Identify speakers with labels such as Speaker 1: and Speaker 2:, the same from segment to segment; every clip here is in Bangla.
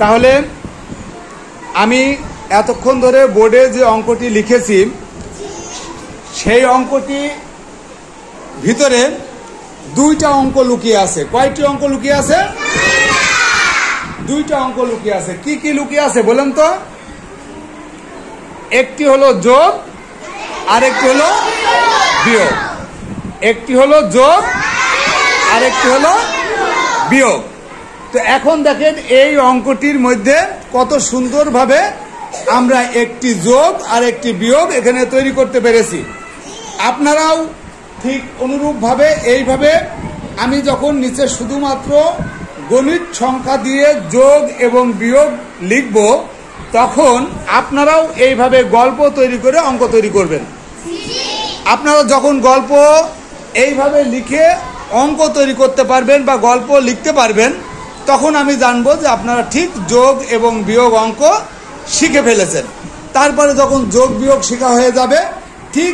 Speaker 1: তাহলে আমি এতক্ষণ ধরে বোর্ডে যে অঙ্কটি লিখেছি সেই অঙ্কটি ভিতরে দুইটা অঙ্ক লুকিয়ে আছে। কয়টি অঙ্ক লুকিয়ে আছে? দুইটা অঙ্ক লুকিয়ে আছে। কি কি লুকিয়ে আছে বলেন তো? একটি হলো যোগ আর একটি হলো বিয়োগ। একটি হলো যোগ আর একটি হলো বিয়োগ। তো এখন দেখেন এই অঙ্কটির মধ্যে কত সুন্দরভাবে আমরা একটি যোগ আর একটি বিয়োগ এখানে তৈরি করতে পেরেছি। আপনারাও ঠিক অনুরূপভাবে এইভাবে আমি যখন নিচে শুধুমাত্র গণিত সংখ্যা দিয়ে যোগ এবং বিয়োগ লিখব, তখন আপনারাও এইভাবে গল্প তৈরি করে অঙ্ক তৈরি করবেন। আপনারা যখন গল্প এইভাবে লিখে অঙ্ক তৈরি করতে পারবেন বা গল্প লিখতে পারবেন, তখন আমি জানবো যে আপনারা ঠিক যোগ এবং বিয়োগ অঙ্ক শিখে ফেলেছেন। তারপরে যখন যোগ বিয়োগ শেখা হয়ে যাবে, ঠিক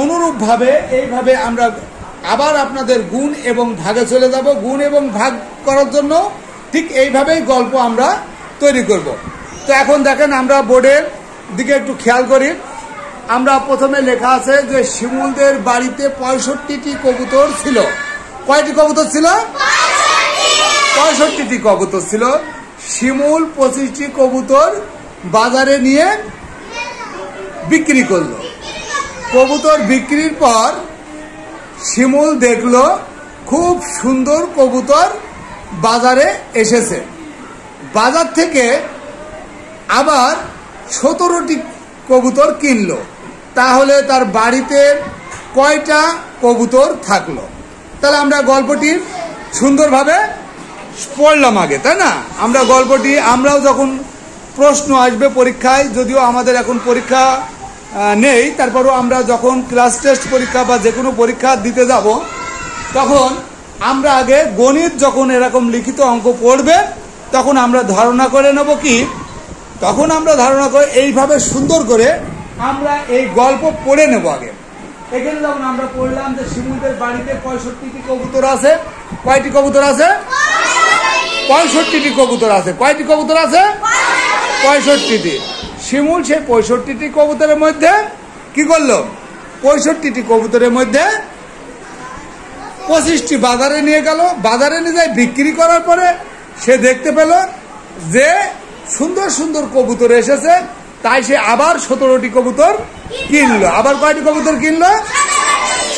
Speaker 1: অনুরূপভাবে এইভাবে আমরা আবার আপনাদের গুণ এবং ভাগে চলে যাব। গুণ এবং ভাগ করার জন্য ঠিক এইভাবেই গল্প আমরা তৈরি করব। তো এখন দেখেন আমরা বোর্ডের দিকে একটু খেয়াল করি। আমরা প্রথমে লেখা আছে যে শিমুলদের বাড়িতে 65টি কবুতর ছিল। কয়টি কবুতর ছিল? 65টি কবুতর ছিল। শিমুল 25টি কবুতর বাজারে নিয়ে বিক্রি করলো। কবুতর বিক্রির পর শিমুল দেখলো খুব সুন্দর কবুতর বাজারে এসেছে। বাজার থেকে আবার 17টি কবুতর কিনলো। তাহলে তার বাড়িতে কয়টা কবুতর থাকলো? তাহলে আমরা গল্পটি সুন্দরভাবে পড়লাম আগে, তাই না? আমরা গল্পটি আমরাও যখন প্রশ্ন আসবে পরীক্ষায়, যদিও আমাদের এখন পরীক্ষা নেই, তারপরও আমরা যখন ক্লাস টেস্ট পরীক্ষা বা যে কোনো পরীক্ষা দিতে যাব, তখন আমরা আগে গণিত যখন এরকম লিখিত অঙ্ক পড়বে, তখন আমরা ধারণা করে নেব কি, তখন আমরা ধারণা করে এইভাবে সুন্দর করে আমরা এই গল্প পড়ে নেব আগে। এখানে যখন আমরা পড়লাম যে শিমুলদের বাড়িতে 65টি কবুতর আছে। কয়টি কবুতর আছে? 65টি কবুতর আছে। কয়টি কবুতর আছে? 65টি। শিমুল সেই 65টি কবুতরের মধ্যে কি করলো? 65টি কবুতরের মধ্যে 25টি বাজারে নিয়ে গেল। বাজারে নিয়ে যায় বিক্রি করার পরে সে দেখতে পেল যে সুন্দর সুন্দর কবুতর এসেছে, তাই সে আবার 17টি কবুতর কিনলো। আবার কয়টি কবুতর কিনলো?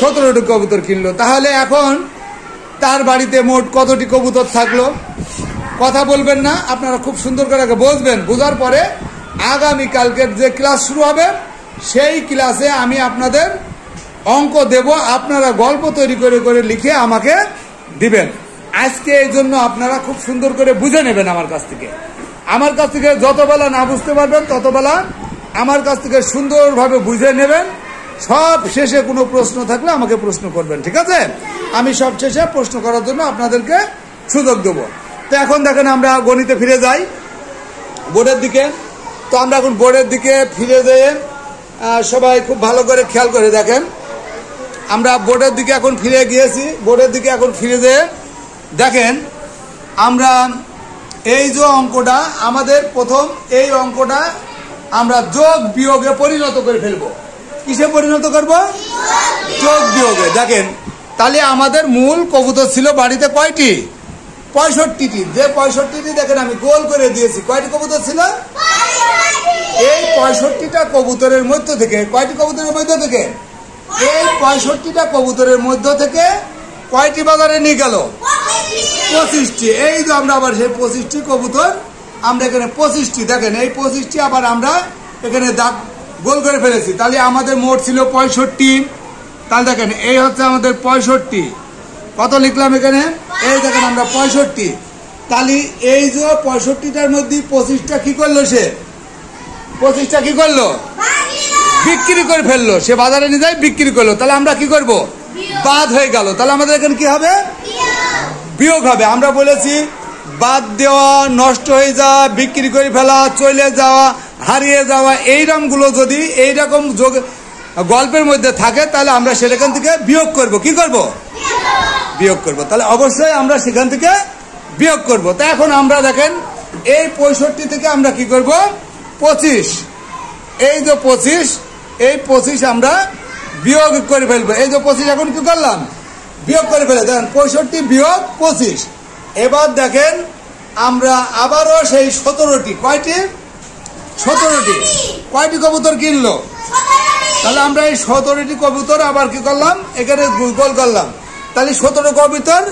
Speaker 1: 17টি কবুতর কিনলো। তাহলে এখন তার বাড়িতে মোট কতটি কবুতর থাকলো? কথা বলবেন না, আপনারা খুব সুন্দর করে বুঝবেন। বোঝার পরে আগামী কালকের যে ক্লাস শুরু হবে, সেই ক্লাসে আমি আপনাদের অঙ্ক দেব। আপনারা গল্প তৈরি করে করে লিখে আমাকে দিবেন। আজকে এই জন্য আপনারা খুব সুন্দর করে বুঝে নেবেন আমার কাছ থেকে। আমার কাছ থেকে যতবেলা না বুঝতে পারবেন, ততবেলা আমার কাছ থেকে সুন্দরভাবে বুঝে নেবেন। সব শেষে কোনো প্রশ্ন থাকলে আমাকে প্রশ্ন করবেন, ঠিক আছে? আমি সব শেষে প্রশ্ন করার জন্য আপনাদেরকে সুযোগ দেবো। তো এখন দেখেন আমরা গণিতে ফিরে যাই, বোর্ডের দিকে। তো আমরা এখন বোর্ডের দিকে ফিরে যেয়ে সবাই খুব ভালো করে খেয়াল করে দেখেন, আমরা বোর্ডের দিকে এখন ফিরে গিয়েছি। বোর্ডের দিকে এখন ফিরে যেয়ে দেখেন আমরা এই যে অঙ্কটা আমাদের প্রথম, এই অঙ্কটা আমরা যোগ বিয়োগে পরিণত করে ফেলবো। কিসে পরিণত করব? যোগ বিয়োগে। দেখেন তাহলে আমাদের মূল কবুতর ছিল বাড়িতে কয়টি? 65টি। যে 65টি দেখেন আমি গোল করে দিয়েছি। কয়টি কবুতর ছিল? এই 65টা কবুতরের মধ্য থেকে, কয়টি কবুতরের মধ্য থেকে? এই 65টা কবুতরের মধ্য থেকে কয়টি বাজারে নিয়ে গেল? 25টি। এই যে আমরা আবার সেই 25টি কবুতর আমরা এখানে 25টি, দেখেন এই 25টি আবার আমরা এখানে দাগ গোল করে ফেলেছি। তাহলে আমাদের মোট ছিল 65। তাহলে দেখেন এই হচ্ছে আমাদের 65। কত লিখলাম এখানে? এই দেখেন আমরা 65। তাহলে এই যে 65টার মধ্যে 25টা কি করলো? সে 25টা কি করলো? বিক্রি করে ফেললো। সে বাজারে নিয়ে যায় বিক্রি করলো। তাহলে আমরা কি করব? বাদ হয়ে গেল। তাহলে আমাদের এখানে কি হবে? বিয়োগ হবে। আমরা বলেছি বাদ দেওয়া, নষ্ট হয়ে যাওয়া, বিক্রি করে ফেলা, চলে যাওয়া, হারিয়ে যাওয়া, এইরকমগুলো যদি এইরকম যোগ গল্পের মধ্যে থাকে, তাহলে আমরা সেখান থেকে বিয়োগ করব। কি করব? বিয়োগ করব। তাহলে অবশ্যই আমরা সেখান থেকে বিয়োগ করব। তা এখন আমরা দেখেন এই 65 থেকে আমরা কি করব 25, এই যে 25, এই 25 আমরা বিয়োগ করে ফেলবো। এই যে 25 এখন কি করলাম বিয়োগ করে ফেলে, দেখেন 65 বিয়োগ 25। এবার দেখেন আমরা আবারও সেই 17টি, কয়টি 17টি, কয়টি কবুতর কিনলো, তাহলে আমরা এই 17টি কবুতর আবার কি করলাম এখানে গুগল করলাম, তাহলে 17 কবুতর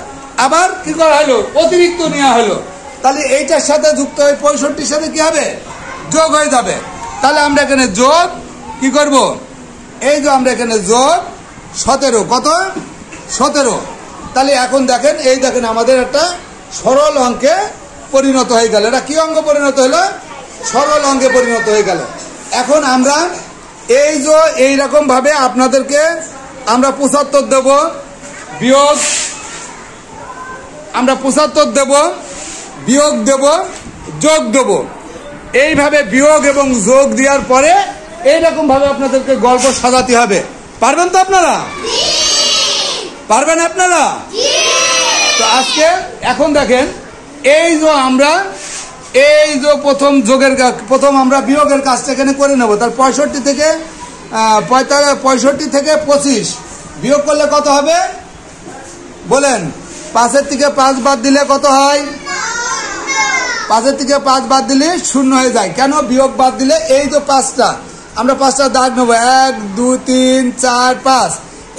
Speaker 1: আবার কি করা হলো অতিরিক্ত নেওয়া হলো, তাহলে এইটার সাথে যুক্ত হয়ে 65-র সাথে কি হবে যোগ হয়ে যাবে। তাহলে আমরা এখানে যোগ কি করব, এই যে আমরা এখানে যোগ 17, কত 17। তাহলে এখন দেখেন এই দেখেন আমাদের একটা সরল অঙ্কে পরিণত হয়ে গেল। এটা কি অঙ্ক পরিণত হলো, সরল অঙ্কে পরিণত হয়ে গেল। এখন আমরা এই যে এইরকম ভাবে আপনাদেরকে আমরা 75 দেব, বিয়োগ আমরা 75 দেব, বিয়োগ দেব, যোগ দেব। এইভাবে বিয়োগ এবং যোগ দেওয়ার পরে এইরকম ভাবে আপনাদেরকে গল্প সাজাতে হবে। পারবেন তো আপনারা, পারবেন আপনারা? তো আজকে এখন দেখেন এই যে আমরা এই যে প্রথম যোগের প্রথম আমরা বিয়োগের কাজটা এখানে করে নেব। তার 65 থেকে 25 বিয়োগ করলে কত হবে বলেন? 5-এর থেকে 5 বাদ দিলে কত হয়? 5-এর থেকে 5 বাদ দিলে 0 হয়ে যায়। কেন? বিয়োগ বাদ দিলে এই যে 5টা আমরা 5টা দাগ নেবো, 1 2 3 4 5।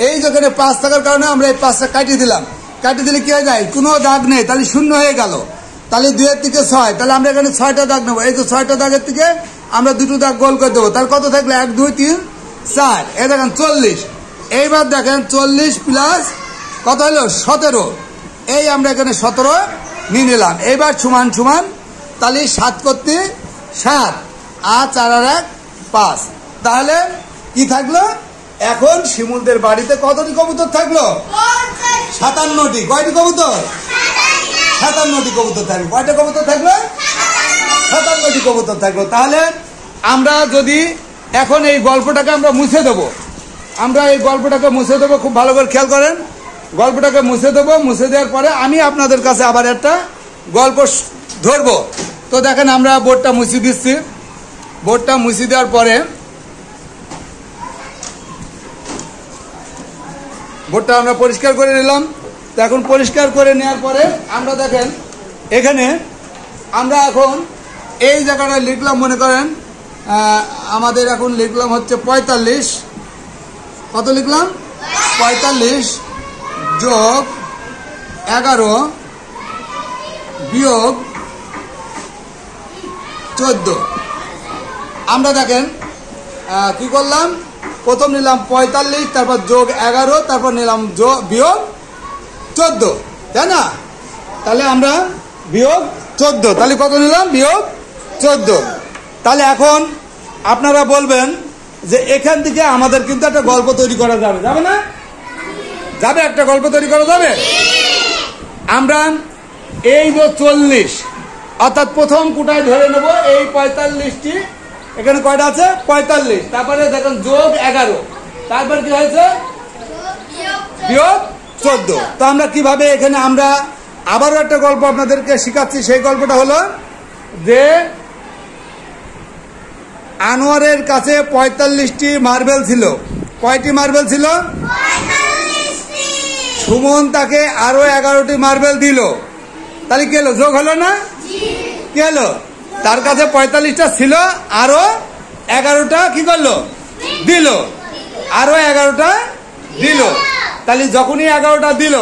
Speaker 1: এই যেখানে 5 থাকার কারণে আমরা এই 5টা কাটিয়ে দিলাম, কাটিয়ে দিলে কি হয়ে যায় কোনো দাগ নেই, তাহলে 0 হয়ে গেল। তাহলে 2-এর থেকে 6, তাহলে আমরা এখানে 6টা দাগ নেবো। এই যে 6টা দাগের থেকে আমরা 2টো দাগ গোল করে দেবো, তাহলে কত থাকলে 1 2 3 4, এই দেখেন 40। এইবার দেখেন 40 প্লাস কত হলো 17, এই আমরা এখানে 17 নিয়ে নিলাম। এইবার সমান সমান, তাহলে 7 করতে 7 আর 4 আর 1 5, তাহলে কি থাকলো? এখন শিমুলদের বাড়িতে কতটি কবুতর থাকলো? 57টি। কয়টি কবুতর? 57টি কবুতর থাকলো। কয়টা কবুতর থাকলো? 57টি কবুতর থাকলো। তাহলে আমরা যদি এখন এই গল্পটাকে আমরা মুছে দেবো, আমরা এই গল্পটাকে মুছে দেবো, খুব ভালো করে খেয়াল করেন। গল্পটাকে মুছে দেবো, মুছে দেওয়ার পরে আমি আপনাদের কাছে আবার একটা গল্প ধরবো। তো দেখেন আমরা বোর্ডটা মুছে দিচ্ছি। বোর্ডটা মুছে দেওয়ার পরে বোর্ডটা আমরা পরিষ্কার করে নিলাম। তো এখন পরিষ্কার করে নেওয়ার পরে আমরা দেখেন এখানে আমরা এখন এই জায়গাটা লিখলাম, মনে করেন আমাদের এখন লিখলাম হচ্ছে 45। কত লিখলাম? 45 যোগ 11 বিয়োগ 14। আমরা দেখেন কি করলাম, প্রথম নিলাম 45, তারপর যোগ 11, তারপর নিলাম বিয়োগ 14, তাই না? তাহলে আমরা বিয়োগ 14, তাহলে কত নিলাম? বিয়োগ 14। তাহলে এখন আপনারা বলবেন যে এখান থেকে আমাদের কিন্তু একটা গল্প তৈরি করা যাবে, যাবে না? যাবে, একটা গল্প তৈরি করা যাবে। আমরা এই যে 40 অর্থাৎ প্রথম কোটায় ধরে নেব এই 45টি, এখানে কয়টা আছে? 45। তারপরে দেখেন যোগ 11, তারপর কি হয়েছে? বিয়োগ 14। তো আমরা কিভাবে এখানে আমরা আবারও একটা গল্প আপনাদেরকে শিখাচ্ছি। সেই গল্পটা হলো যে আনোয়ারের কাছে 45টি মার্বেল ছিল। কয়টি মার্বেল ছিল? সুমন তাকে আরো 11টি মার্বেল দিল। তাহলে কি হলো? যোগ হলো না? কি হলো? তার কাছে 45টা ছিল, আরো 11টা কি করলো? দিল। আরো 11টা দিল। তাহলে যখনই 11টা দিল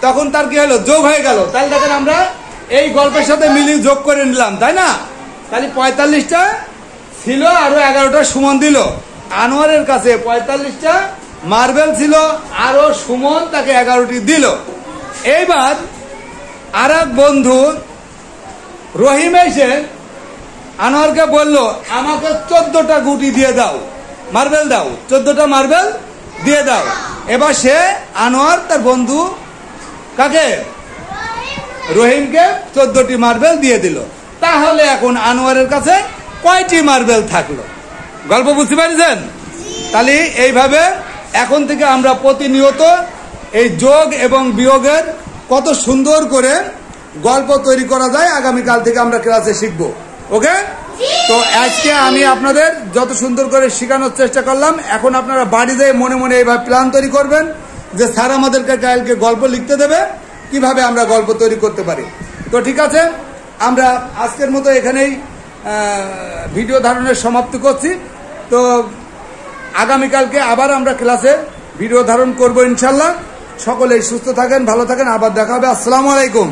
Speaker 1: তখন তার কি হলো? যোগ হয়ে গেল। তাহলে দেখেন আমরা এই গল্পের সাথে মিলিয়ে যোগ করে নিলাম, তাই না? তাহলে 45টা ছিল, আরো 11টা সুমন দিল। আনোয়ারের কাছে 45টা মার্বেল ছিল, আরো সুমন তাকে 11টি দিল। এইবার আর এক বন্ধু রহিম এসে আনোয়ারকে বলল, আমাকে 14টা গুটি দিয়ে দাও, মার্বেল দাও, 14টা মার্বেল দিয়ে দাও। এবার সে আনোয়ার তার বন্ধু কাকে? রহিমকে 14টি মার্বেল দিয়ে দিল। তাহলে এখন আনোয়ারের কাছে কয়টি মার্বেল থাকলো? গল্প বুঝতে পারছেন? তাহলে এইভাবে এখন থেকে আমরা প্রতিনিয়ত এই যোগ এবং বিয়োগের কত সুন্দর করে গল্প তৈরি করা যায় আগামীকাল থেকে আমরা ক্লাসে শিখব। ওকে, তো আজকে আমি আপনাদের যত সুন্দর করে শেখানোর চেষ্টা করলাম, এখন আপনারা বাড়ি যেয়ে মনে মনে এইভাবে প্ল্যান তৈরি করবেন যে স্যার আমাদেরকে কালকে গল্প লিখতে দেবে, কিভাবে আমরা গল্প তৈরি করতে পারি। তো ঠিক আছে, আমরা আজকের মতো এখানেই ভিডিও ধারণের সমাপ্তি করছি। তো আগামীকালকে আবার আমরা ক্লাসে ভিডিও ধারণ করব ইনশাল্লাহ। সকলেই সুস্থ থাকেন, ভালো থাকেন, আবার দেখা হবে। আসসালামু আলাইকুম।